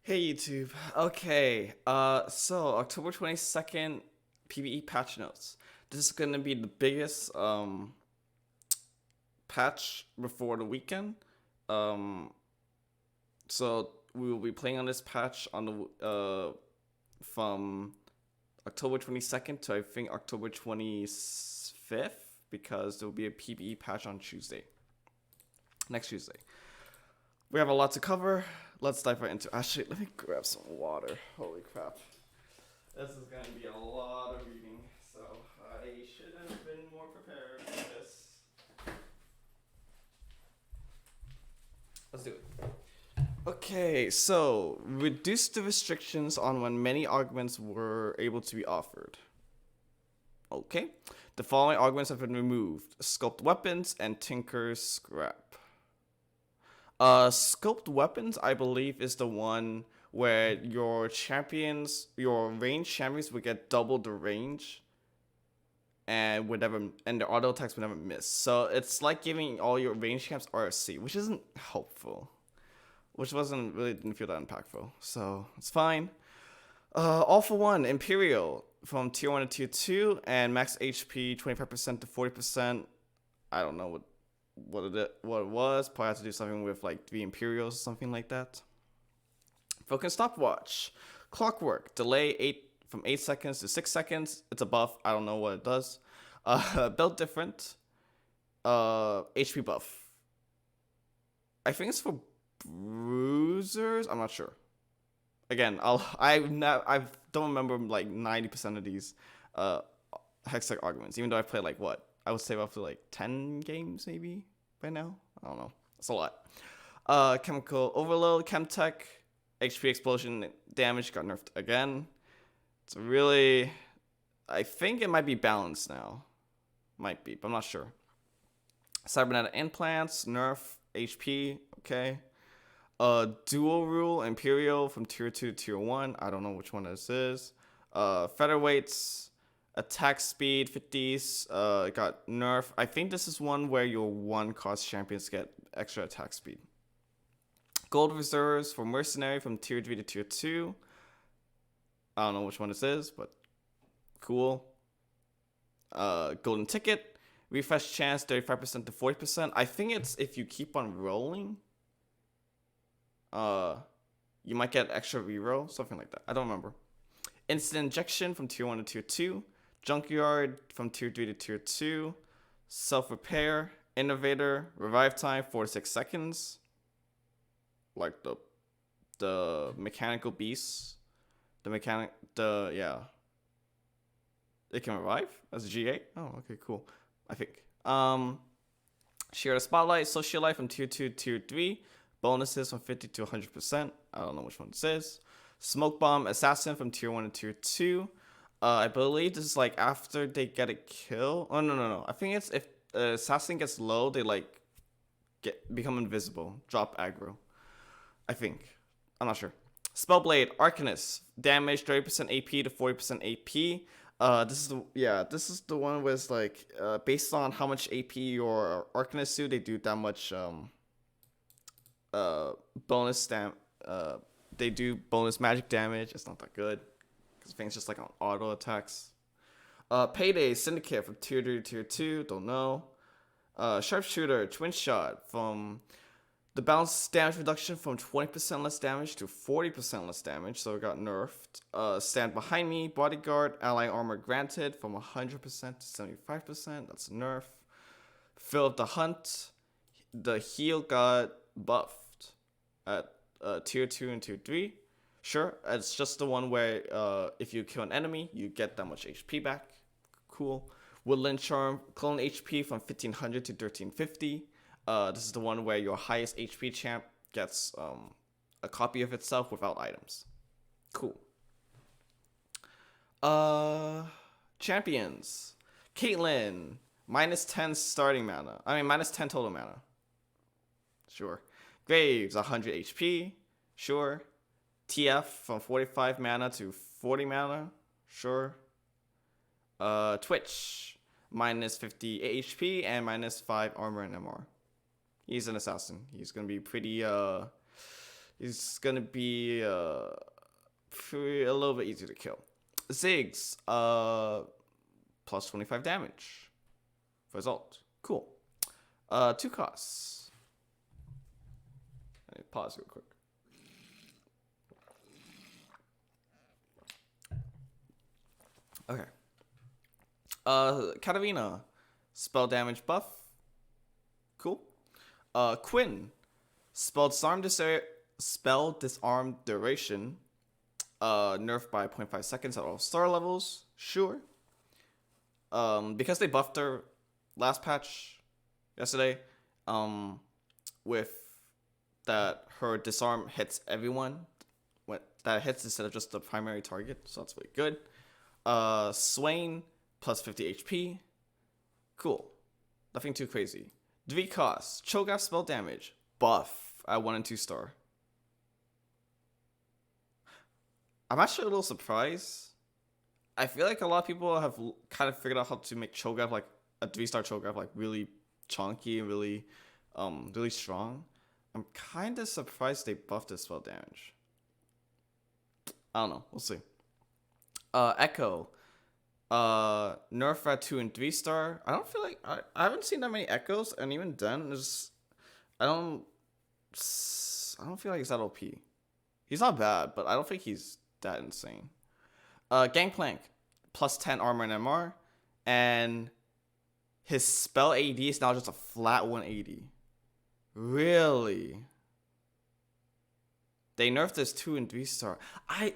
Hey YouTube. Okay. So October 22nd PBE patch notes. This is gonna be the biggest patch before the weekend. Um so we will be playing on this patch on the from October 22nd to I think October 25th because there will be a PBE patch on Tuesday. Next Tuesday. We have a lot to cover. Let's dive right into. Actually, let me grab some water. Holy crap! This is gonna be a lot of reading, so I should have been more prepared for this. Let's do it. Okay, so reduce the restrictions on when many arguments were able to be offered. Okay, the following arguments have been removed: sculpt weapons and tinker's scrap. Scoped weapons, I believe, is the one where your champions, your range champions, would get double the range, and their auto attacks would never miss. So it's like giving all your range champs RSC, which isn't helpful. Which didn't feel that impactful. So it's fine. All for one, Imperial from tier 1 to tier 2, and max HP 25% to 40%. I don't know what it was. Probably had to do something with like 3 Imperials or something like that. Focus stopwatch. Clockwork. Delay 8 seconds to 6 seconds. It's a buff. I don't know what it does. Build different. HP buff. I think it's for bruisers. I'm not sure. Again, I don't remember like 90% of these Hextech arguments, even though I played like what? I would say roughly like 10 games maybe by now. I don't know. It's a lot. Chemical overload, Chemtech, HP explosion damage got nerfed again. It's really, I think it might be balanced now. Might be, but I'm not sure. Cybernetic implants, nerf, HP, okay. Dual rule, Imperial from tier 2 to tier 1. I don't know which one this is. Featherweights, attack speed 50s, got nerf. I think this is one where your 1-cost champions get extra attack speed. Gold reserves for mercenary from tier 3 to tier 2. I don't know which one this is, but cool. Golden ticket, refresh chance 35% to 40%. I think it's if you keep on rolling, you might get extra reroll, something like that. I don't remember. Instant injection from tier 1 to tier 2. Junkyard from tier 3 to tier 2. Self-repair. Innovator. Revive time 4 to 6 seconds. Like the mechanical beasts. Yeah. It can revive as a GA? Oh, okay, cool. I think. Share the spotlight. Social life from tier 2 to tier 3. Bonuses from 50 to 100%. I don't know which one this is. Smoke bomb assassin from tier 1 to tier 2. I believe this is like after they get a kill. Oh no. I think it's if assassin gets low, they like become invisible, drop aggro. I think. I'm not sure. Spellblade Arcanist, damage 30% AP to 40% AP. This is the one with like based on how much AP your Arcanist do, they do that much bonus they do bonus magic damage. It's not that good because I think it's just like on auto attacks. Payday Syndicate from tier 3 to tier 2. Don't know. Sharpshooter Twin Shot from the bounce damage reduction from 20% less damage to 40% less damage, so it got nerfed. Stand Behind Me Bodyguard ally armor granted from 100% to 75%. That's a nerf. Fill Up the Hunt. The heal got buffed at tier 2 and tier 3. Sure, it's just the one where if you kill an enemy, you get that much HP back. Cool. Woodland Charm, clone HP from 1500 to 1350. This is the one where your highest HP champ gets a copy of itself without items. Cool. Champions. Caitlyn, minus 10 starting mana. Minus 10 total mana. Sure. Graves, 100 HP. Sure. TF from 45 mana to 40 mana. Sure. Twitch, minus 50 HP and minus 5 armor and MR. He's an assassin. He's gonna be pretty he's gonna be a little bit easier to kill. Ziggs, plus 25 damage for his ult. Cool. 2 costs. Let me pause real quick. Okay. Caravino, spell damage buff. Cool. Quinn, spell disarm duration. Nerfed by 0.5 seconds at all star levels. Sure. Because they buffed her last patch yesterday, with that her disarm hits everyone. That hits instead of just the primary target, so that's really good. Swain, plus 50 HP. Cool. Nothing too crazy. 3 costs. Cho'Gath spell damage. Buff at 1 and 2 star. I'm actually a little surprised. I feel like a lot of people have kind of figured out how to make Cho'Gath, like a 3-star Cho'Gath, like really chunky and really strong. I'm kind of surprised they buffed his spell damage. I don't know. We'll see. Echo. Nerf at 2 and 3 star. I don't feel like I haven't seen that many Echoes, and even then, I don't feel like he's that OP. He's not bad, but I don't think he's that insane. Gangplank, plus 10 armor and MR, and his spell AD is now just a flat 180. Really? They nerfed this 2 and 3 star. I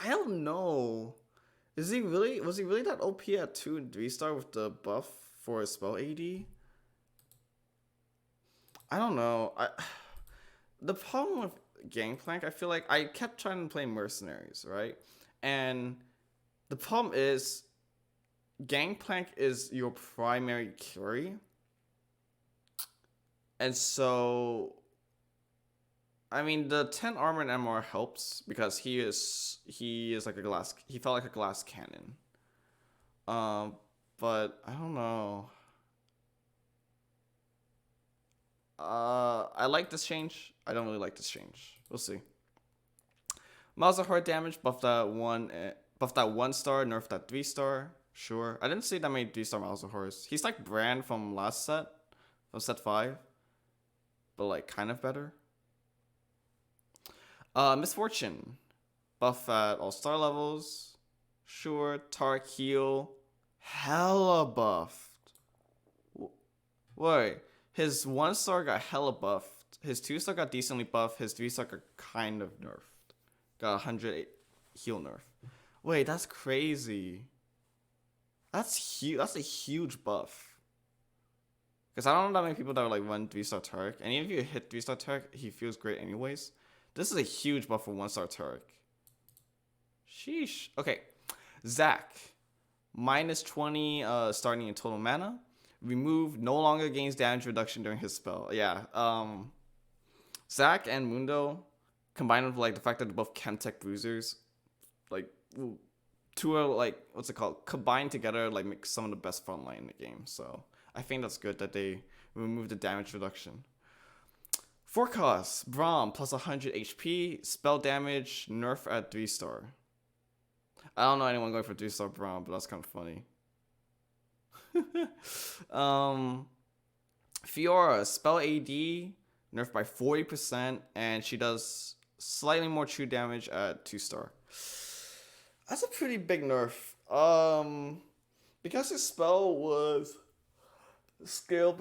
don't know. Was he really that OP at 2 and 3 star with the buff for his spell AD? I don't know. The problem with Gangplank, I feel like I kept trying to play mercenaries, right? And the problem is Gangplank is your primary carry. And so I mean, the 10 armor and MR helps because he is like he felt like a glass cannon. But I don't know. I like this change. I don't really like this change. We'll see. Malzahar damage, buff that 1 star, nerf that 3 star. Sure. I didn't see that many 3-star Malzahars. He's like Brand from last set, from set 5. But like kind of better. Misfortune, buff at all star levels. Sure. Tark heal, hella buffed. Wait, his 1 star got hella buffed. His 2 star got decently buffed. His 3 star got kind of nerfed. Got 100 heal nerf. Wait, that's crazy. That's huge. That's a huge buff. Because I don't know that many people that like run 3-star Turk. And even if you hit 3-star Turk, he feels great anyways. This is a huge buff for 1-star Turk. Sheesh. Okay. Zac. Minus 20 starting in total mana. Remove, no longer gains damage reduction during his spell. Yeah. Zac and Mundo, combined with like the fact that they're both Chemtech bruisers, like two are like, what's it called? Combined together, like make some of the best frontline in the game. So I think that's good that they remove the damage reduction. 4 costs, Braum, plus 100 HP, spell damage, nerf at 3-star. I don't know anyone going for 3-star Braum, but that's kind of funny. Fiora, spell AD, nerfed by 40%, and she does slightly more true damage at 2-star. That's a pretty big nerf. Because his spell was scaled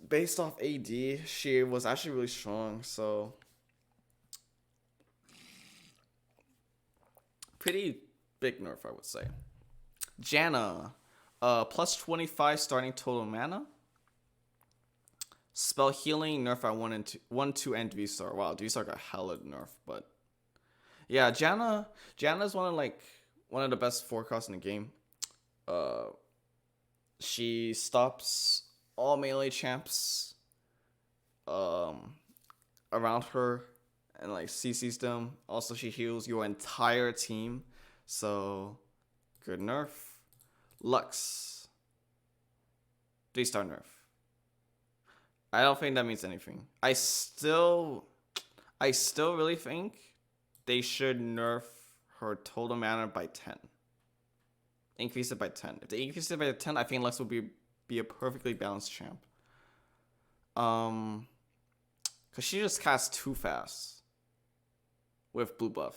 based off AD, she was actually really strong, so pretty big nerf, I would say. Janna, plus 25 starting total mana. Spell healing, nerf at 1, 2, and 3-star. Wow, 3-star got hella nerf, but yeah, Janna's one of the best 4 costs in the game. She stops all melee champs around her and like CCs them. Also, she heals your entire team, so good nerf. Lux, 3-star nerf. I don't think that means anything. I still I still really think they should nerf her total mana by 10. Increase it by 10. If they increase it by 10, I think Lex will be a perfectly balanced champ. Because she just casts too fast with blue buff.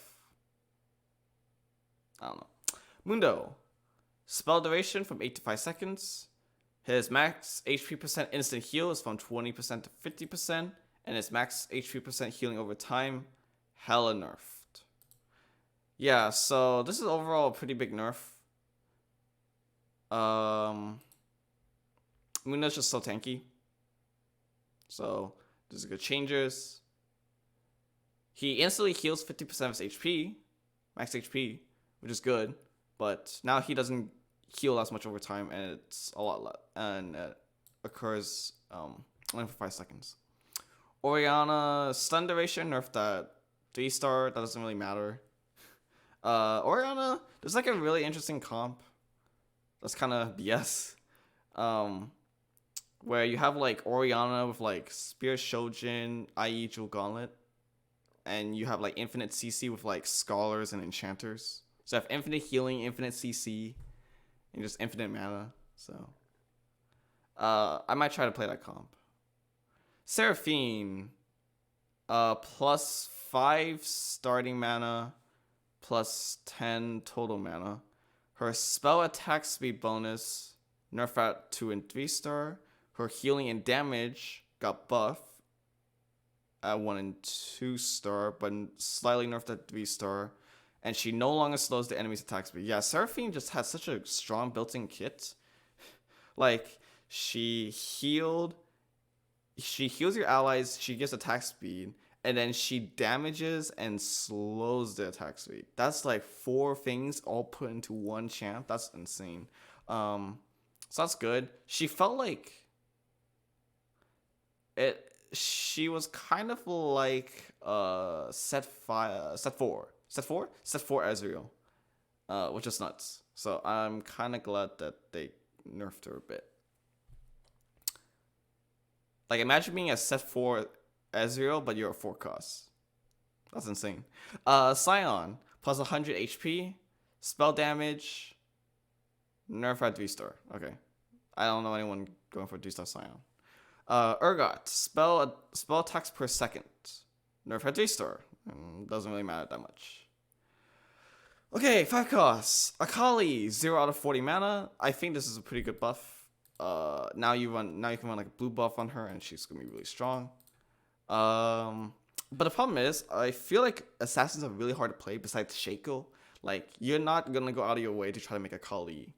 I don't know. Mundo. Spell duration from 8 to 5 seconds. His max HP percent instant heal is from 20% to 50%. And his max HP percent healing over time, hella nerfed. Yeah, so this is overall a pretty big nerf. Mundo's just so tanky. So, there's good changes. He instantly heals 50% of his HP, max HP, which is good. But now he doesn't heal as much over time, and it's a lot less. And it occurs only for 5 seconds. Orianna, stun duration, nerfed that 3-star, that doesn't really matter. Orianna, there's like a really interesting comp that's kind of BS. Where you have like Orianna with like Spear Shojin, i.e. Jewel Gauntlet, and you have like infinite CC with like Scholars and Enchanters. So you have infinite healing, infinite CC, and just infinite mana. So I might try to play that comp. Seraphine, plus 5 starting mana, plus 10 total mana. Her spell attack speed bonus nerfed at 2 and 3-star. Her healing and damage got buffed at 1 and 2-star, but slightly nerfed at 3-star. And she no longer slows the enemy's attack speed. Yeah, Seraphine just has such a strong built-in kit. Like, she heals your allies, she gets attack speed, and then she damages and slows the attack speed. That's like 4 things all put into one champ. That's insane. So that's good. She felt like she was kind of like set 4 Ezreal, which is nuts. So I'm kind of glad that they nerfed her a bit. Like, imagine being a set 4 Ezreal, but you're a 4 cost. That's insane. Scion, plus 100 HP, spell damage, nerf at 3-star. Okay. I don't know anyone going for 3-star Scion. Urgot, spell attacks per second, nerf at 3-star. Doesn't really matter that much. Okay, 5 costs. Akali, 0 out of 40 mana. I think this is a pretty good buff. Now you can run like a blue buff on her, and she's gonna be really strong. But the problem is, I feel like assassins are really hard to play. Besides Shaco, like, you're not gonna go out of your way to try to make Akali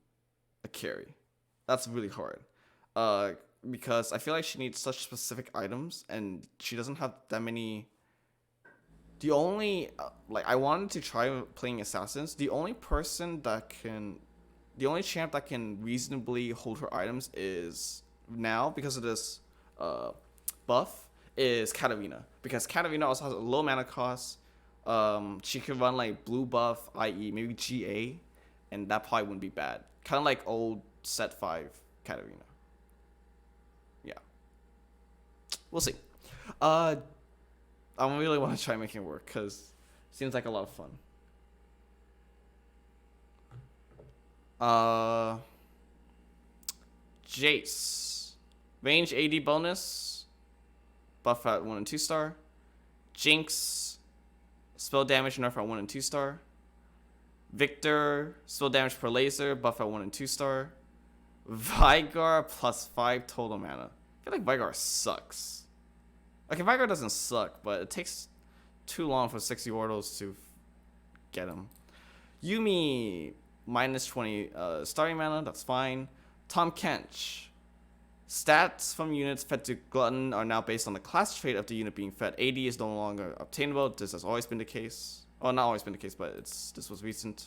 a carry. That's really hard. Because I feel like she needs such specific items, and she doesn't have that many. The only I wanted to try playing assassins. The only champ that can reasonably hold her items is now, because of this buff, is Caravino. Because Caravino also has a low mana cost. She can run like blue buff, i.e. maybe GA, and that probably wouldn't be bad. Kind of like old set 5 Caravino. Yeah. We'll see. I really want to try making it work, because it seems like a lot of fun. Jace, range AD bonus, buff at 1 and 2-star. Jinx, spell damage nerf at 1 and 2-star. Victor, spell damage per laser, buff at 1 and 2-star. Veigar, plus 5 total mana. I feel like Veigar sucks. Okay, Veigar doesn't suck, but it takes too long for 60 Wardles to get him. Yuumi, minus 20 starting mana, that's fine. Tom Kench. Stats from units fed to Glutton are now based on the class trait of the unit being fed. AD is no longer obtainable. This has always been the case. Well, not always been the case, but this was recent.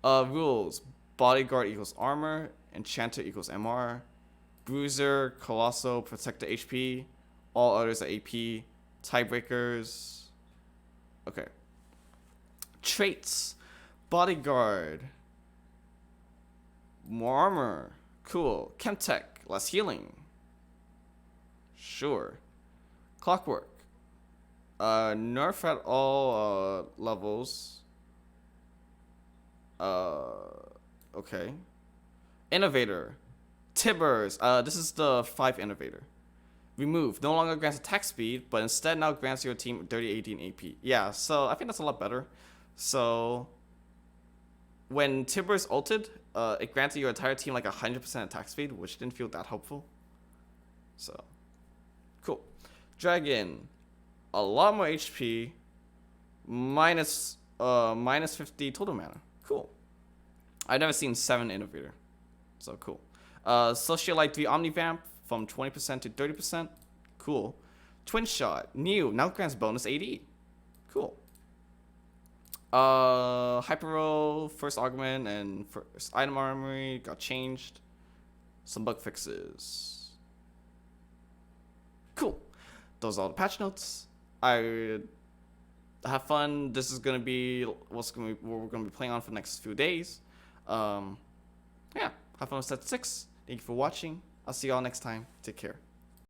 Rules. Bodyguard equals armor. Enchanter equals MR. Bruiser, Colossal, protect the HP. All others are AP. Tiebreakers. Okay. Traits. Bodyguard. More armor. Cool. Chemtech. Less healing. Sure. Clockwork. Nerf at all levels. Okay. Innovator. Tibbers. This is the 5 Innovator. Remove. No longer grants attack speed, but instead now grants your team 30-18 AP. Yeah, so I think that's a lot better. So when Tibbers ulted, it granted your entire team like 100% attack speed, which didn't feel that helpful. So, cool. Dragon. A lot more HP. Minus 50 total mana. Cool. I've never seen 7 Innovator. So cool. Socialite 3 Omnivamp from 20% to 30%. Cool. Twin Shot. New. Now grants bonus AD. Cool. Hyper first augment and first item armory got changed. Some bug fixes. Cool. Those are all the patch notes. I have fun. This is gonna be what we're gonna be playing on for the next few days. Yeah, have fun with set 6. Thank you for watching. I'll see y'all next time. Take care.